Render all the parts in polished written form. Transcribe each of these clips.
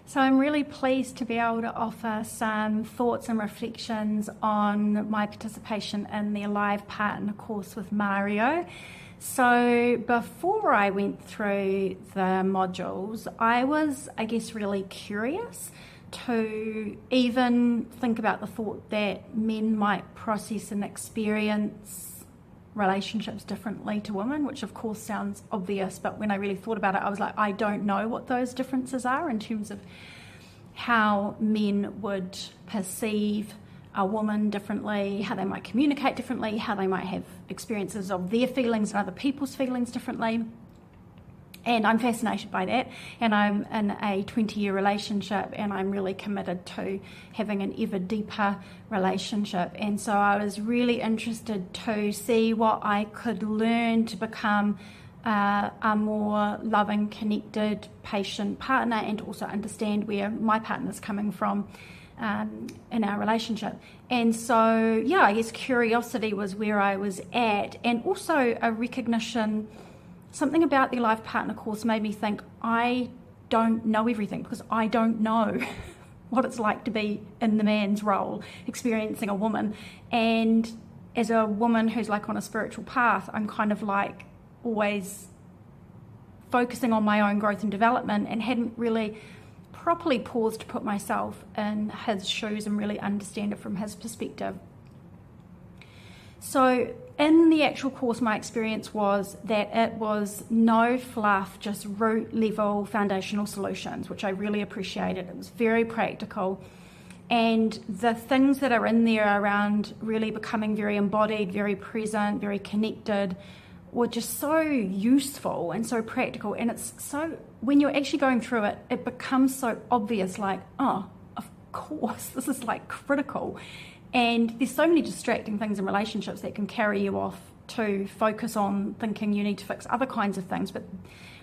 So I'm really pleased to be able to offer some thoughts and reflections on my participation in the Alive Partner course with Mario. So before I went through the modules, I was, really curious to even think about the thought that men might process and experience relationships differently to women, which of course sounds obvious, but when I really thought about it, I was like, I don't know what those differences are in terms of how men would perceive a woman differently, how they might communicate differently, how they might have experiences of their feelings and other people's feelings differently. And I'm fascinated by that, and I'm in a 20-year relationship, and I'm really committed to having an ever deeper relationship. And so I was really interested to see what I could learn to become a more loving, connected, patient partner, and also understand where my partner's coming from in our relationship. And so, curiosity was where I was at, and also a recognition. Something about the Alive Partner course made me think, I don't know everything, because I don't know what it's like to be in the man's role, experiencing a woman. And as a woman who's on a spiritual path, I'm kind of always focusing on my own growth and development, and hadn't really properly paused to put myself in his shoes and really understand it from his perspective. So in the actual course, my experience was that it was no fluff, just root level foundational solutions, which I really appreciated. It was very practical. And the things that are in there around really becoming very embodied, very present, very connected, were just so useful and so practical. And it's so, when you're actually going through it, it becomes so obvious, oh, of course, this is critical. And there's so many distracting things in relationships that can carry you off to focus on thinking you need to fix other kinds of things. But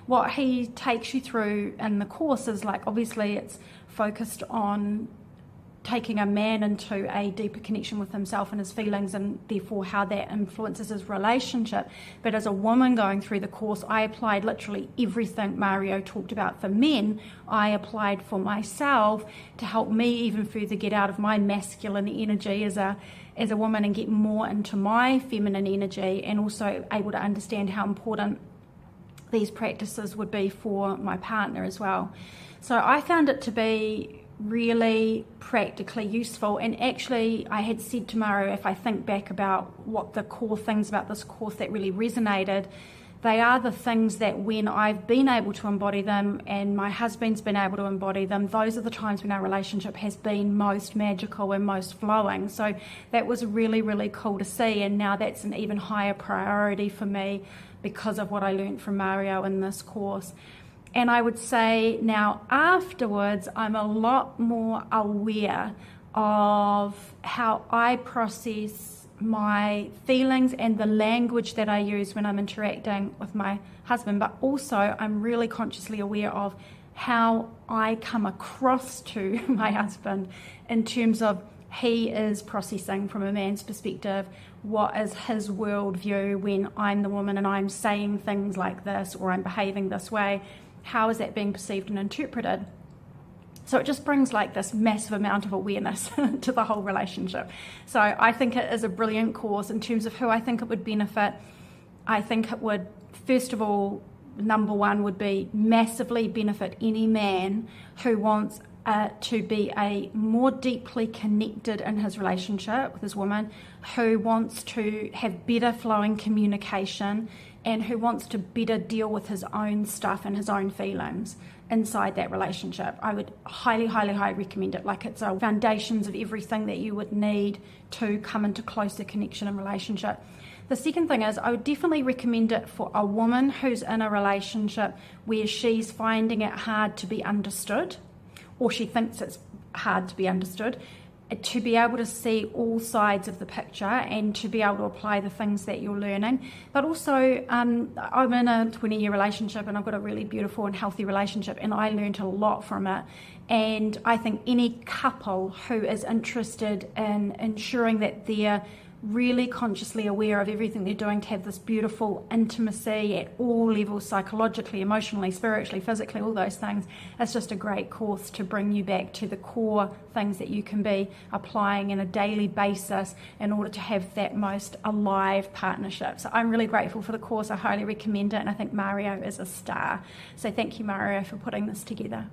what he takes you through in the course is obviously it's focused on taking a man into a deeper connection with himself and his feelings, and therefore how that influences his relationship. But as a woman going through the course, I applied literally everything Mario talked about for men. I applied for myself to help me even further get out of my masculine energy as a woman and get more into my feminine energy, and also able to understand how important these practices would be for my partner as well. So I found it to be really practically useful. And actually, I had said to Mario, if I think back about what the core things about this course that really resonated, they are the things that when I've been able to embody them and my husband's been able to embody them, those are the times when our relationship has been most magical and most flowing. So that was really, really cool to see. And now that's an even higher priority for me because of what I learned from Mario in this course. And I would say now afterwards, I'm a lot more aware of how I process my feelings and the language that I use when I'm interacting with my husband. But also I'm really consciously aware of how I come across to my husband in terms of he is processing from a man's perspective. What is his worldview when I'm the woman and I'm saying things like this or I'm behaving this way? How is that being perceived and interpreted? So it just brings this massive amount of awareness to the whole relationship. So I think it is a brilliant course in terms of who I think it would benefit. I think it would, first of all, number one would be massively benefit any man who wants to be a more deeply connected in his relationship with his woman, who wants to have better flowing communication, and who wants to better deal with his own stuff and his own feelings inside that relationship. I would highly, highly, highly recommend it. It's a foundations of everything that you would need to come into closer connection and relationship. The second thing is I would definitely recommend it for a woman who's in a relationship where she's finding it hard to be understood, or she thinks it's hard to be understood, to be able to see all sides of the picture and to be able to apply the things that you're learning. But also, I'm in a 20-year relationship and I've got a really beautiful and healthy relationship, and I learned a lot from it. And I think any couple who is interested in ensuring that their really consciously aware of everything they're doing to have this beautiful intimacy at all levels, psychologically, emotionally, spiritually, physically, all those things. It's just a great course to bring you back to the core things that you can be applying on a daily basis in order to have that most alive partnership. So I'm really grateful for the course. I highly recommend it, and I think Mario is a star. So thank you, Mario, for putting this together.